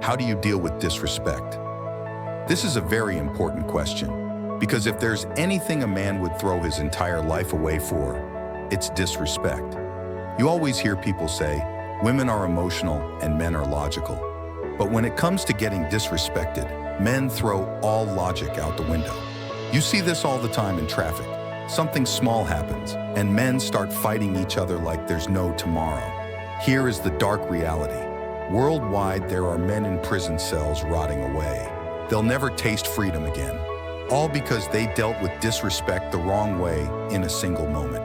How do you deal with disrespect? This is a very important question, because if there's anything a man would throw his entire life away for, it's disrespect. You always hear people say, women are emotional and men are logical. But when it comes to getting disrespected, men throw all logic out the window. You see this all the time in traffic. Something small happens, and men start fighting each other like there's no tomorrow. Here is the dark reality. Worldwide, there are men in prison cells rotting away. They'll never taste freedom again, all because they dealt with disrespect the wrong way in a single moment.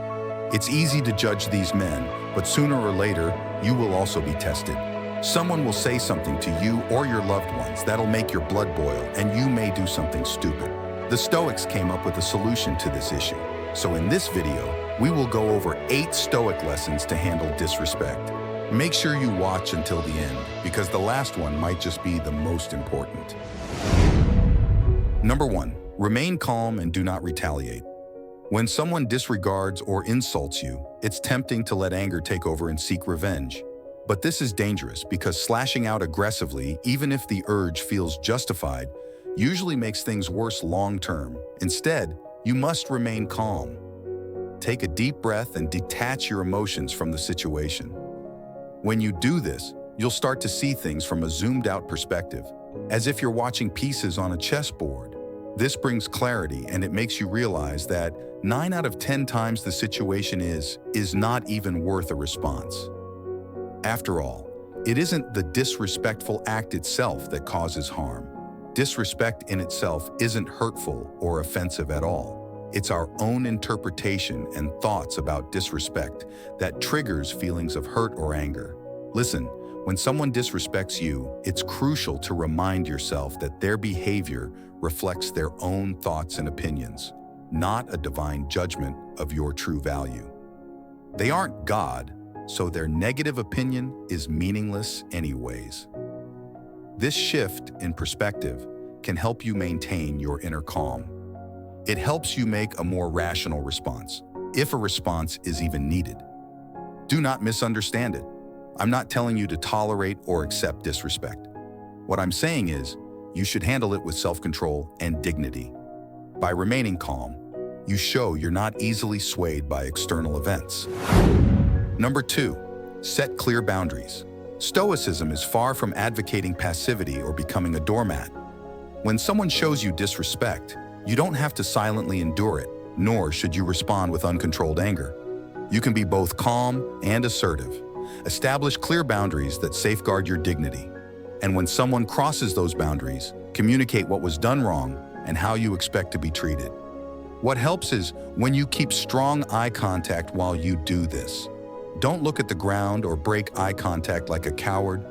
It's easy to judge these men, but sooner or later, you will also be tested. Someone will say something to you or your loved ones that'll make your blood boil, and you may do something stupid. The Stoics came up with a solution to this issue. So in this video, we will go over 8 Stoic lessons to handle disrespect. Make sure you watch until the end, because the last one might just be the most important. Number 1, remain calm and do not retaliate. When someone disregards or insults you, it's tempting to let anger take over and seek revenge. But this is dangerous because slashing out aggressively, even if the urge feels justified, usually makes things worse long-term. Instead, you must remain calm. Take a deep breath and detach your emotions from the situation. When you do this, you'll start to see things from a zoomed-out perspective, as if you're watching pieces on a chessboard. This brings clarity, and it makes you realize that 9 out of 10 times the situation is not even worth a response. After all, it isn't the disrespectful act itself that causes harm. Disrespect in itself isn't hurtful or offensive at all. It's our own interpretation and thoughts about disrespect that triggers feelings of hurt or anger. Listen, when someone disrespects you, it's crucial to remind yourself that their behavior reflects their own thoughts and opinions, not a divine judgment of your true value. They aren't God, so their negative opinion is meaningless anyways. This shift in perspective can help you maintain your inner calm. It helps you make a more rational response, if a response is even needed. Do not misunderstand it. I'm not telling you to tolerate or accept disrespect. What I'm saying is, you should handle it with self-control and dignity. By remaining calm, you show you're not easily swayed by external events. Number 2, set clear boundaries. Stoicism is far from advocating passivity or becoming a doormat. When someone shows you disrespect, you don't have to silently endure it, nor should you respond with uncontrolled anger. You can be both calm and assertive. Establish clear boundaries that safeguard your dignity. And when someone crosses those boundaries, communicate what was done wrong and how you expect to be treated. What helps is when you keep strong eye contact while you do this. Don't look at the ground or break eye contact like a coward,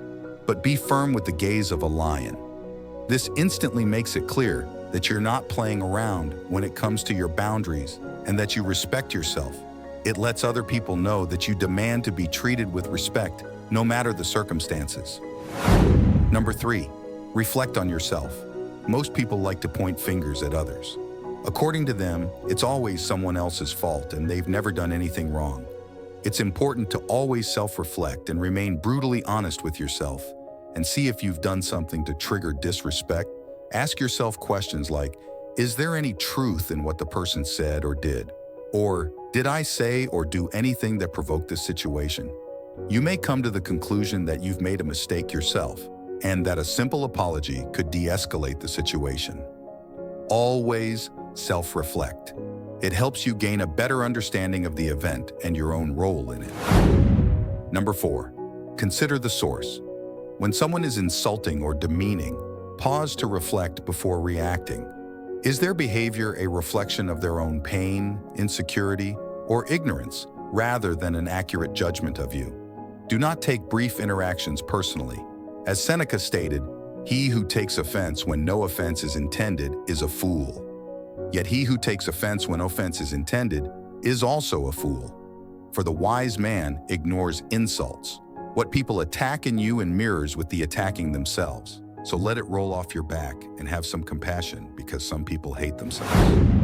but be firm with the gaze of a lion. This instantly makes it clear that you're not playing around when it comes to your boundaries and that you respect yourself. It lets other people know that you demand to be treated with respect, no matter the circumstances. Number 3, reflect on yourself. Most people like to point fingers at others. According to them, it's always someone else's fault and they've never done anything wrong. It's important to always self-reflect and remain brutally honest with yourself and see if you've done something to trigger disrespect. Ask yourself questions like, is there any truth in what the person said or did? Or, did I say or do anything that provoked this situation? You may come to the conclusion that you've made a mistake yourself and that a simple apology could de-escalate the situation. Always self-reflect. It helps you gain a better understanding of the event and your own role in it. Number 4, consider the source. When someone is insulting or demeaning, pause to reflect before reacting. Is their behavior a reflection of their own pain, insecurity, or ignorance, rather than an accurate judgment of you? Do not take brief interactions personally. As Seneca stated, he who takes offense when no offense is intended is a fool. Yet he who takes offense when offense is intended is also a fool. For the wise man ignores insults. What people attack in you and mirrors with the attacking themselves. So let it roll off your back and have some compassion because some people hate themselves.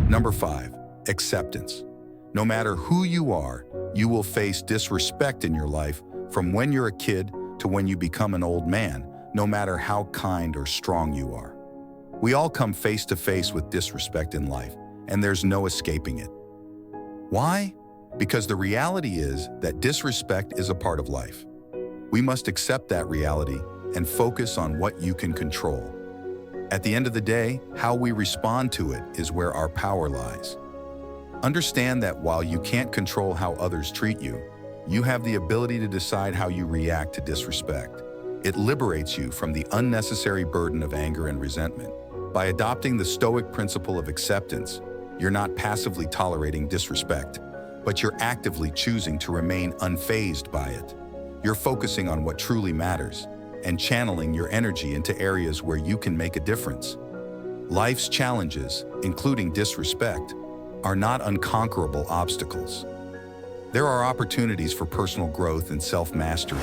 Number 5, acceptance. No matter who you are, you will face disrespect in your life from when you're a kid to when you become an old man, no matter how kind or strong you are. We all come face to face with disrespect in life, and there's no escaping it. Why? Because the reality is that disrespect is a part of life. We must accept that reality and focus on what you can control. At the end of the day, how we respond to it is where our power lies. Understand that while you can't control how others treat you, you have the ability to decide how you react to disrespect. It liberates you from the unnecessary burden of anger and resentment. By adopting the Stoic principle of acceptance, you're not passively tolerating disrespect, but you're actively choosing to remain unfazed by it. You're focusing on what truly matters and channeling your energy into areas where you can make a difference. Life's challenges, including disrespect, are not unconquerable obstacles. There are opportunities for personal growth and self-mastery.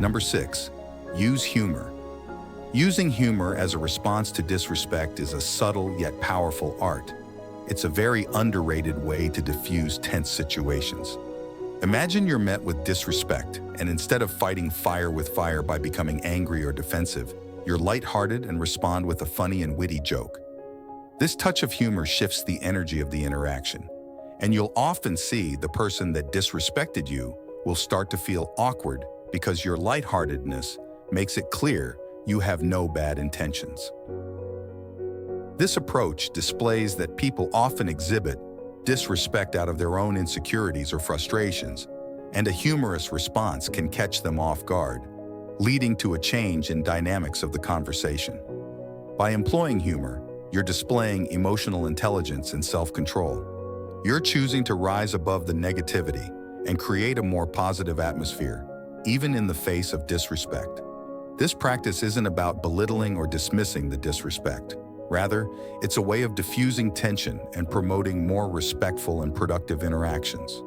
Number 6, use humor. Using humor as a response to disrespect is a subtle yet powerful art. It's a very underrated way to diffuse tense situations. Imagine you're met with disrespect, and instead of fighting fire with fire by becoming angry or defensive, you're lighthearted and respond with a funny and witty joke. This touch of humor shifts the energy of the interaction, and you'll often see the person that disrespected you will start to feel awkward because your lightheartedness makes it clear you have no bad intentions. This approach displays that people often exhibit disrespect out of their own insecurities or frustrations, and a humorous response can catch them off guard, leading to a change in dynamics of the conversation. By employing humor, you're displaying emotional intelligence and self-control. You're choosing to rise above the negativity and create a more positive atmosphere, even in the face of disrespect. This practice isn't about belittling or dismissing the disrespect. Rather, it's a way of diffusing tension and promoting more respectful and productive interactions.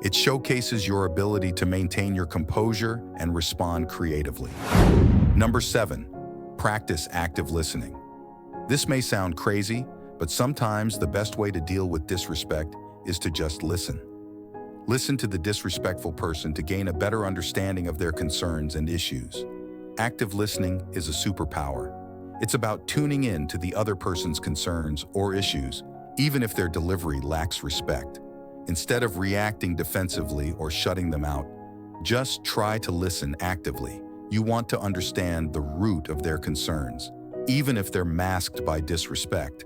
It showcases your ability to maintain your composure and respond creatively. Number 7, practice active listening. This may sound crazy, but sometimes the best way to deal with disrespect is to just listen. Listen to the disrespectful person to gain a better understanding of their concerns and issues. Active listening is a superpower. It's about tuning in to the other person's concerns or issues, even if their delivery lacks respect. Instead of reacting defensively or shutting them out, just try to listen actively. You want to understand the root of their concerns, even if they're masked by disrespect.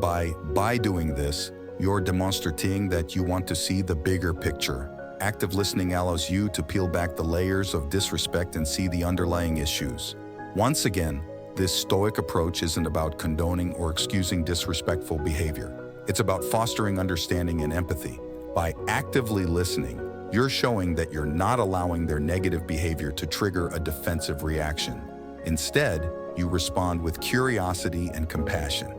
By doing this, you're demonstrating that you want to see the bigger picture. Active listening allows you to peel back the layers of disrespect and see the underlying issues. Once again, this Stoic approach isn't about condoning or excusing disrespectful behavior. It's about fostering understanding and empathy. By actively listening, you're showing that you're not allowing their negative behavior to trigger a defensive reaction. Instead, you respond with curiosity and compassion.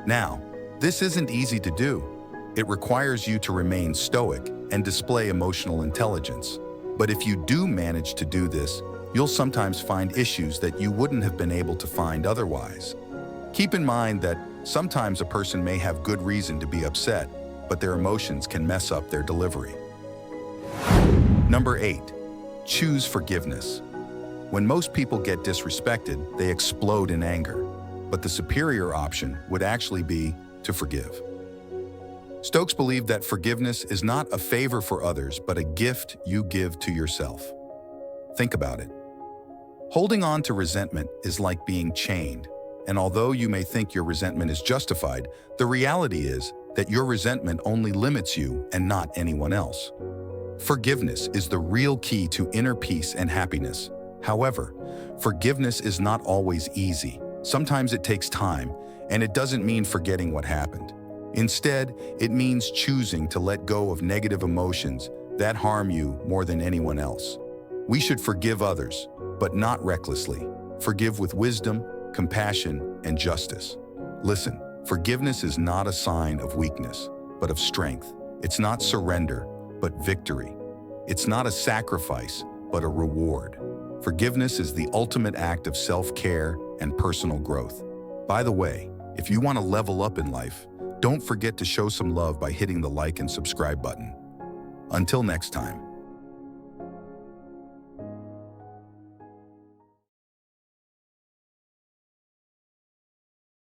Now, this isn't easy to do. It requires you to remain stoic and display emotional intelligence. But if you do manage to do this, you'll sometimes find issues that you wouldn't have been able to find otherwise. Keep in mind that sometimes a person may have good reason to be upset, but their emotions can mess up their delivery. Number 8, choose forgiveness. When most people get disrespected, they explode in anger, but the superior option would actually be to forgive. Stoics believe that forgiveness is not a favor for others, but a gift you give to yourself. Think about it. Holding on to resentment is like being chained, and although you may think your resentment is justified, the reality is that your resentment only limits you and not anyone else. Forgiveness is the real key to inner peace and happiness. However, forgiveness is not always easy. Sometimes it takes time, and it doesn't mean forgetting what happened. Instead, it means choosing to let go of negative emotions that harm you more than anyone else. We should forgive others, but not recklessly. Forgive with wisdom, compassion, and justice. Listen, forgiveness is not a sign of weakness, but of strength. It's not surrender, but victory. It's not a sacrifice, but a reward. Forgiveness is the ultimate act of self-care and personal growth. By the way, if you want to level up in life, don't forget to show some love by hitting the like and subscribe button. Until next time.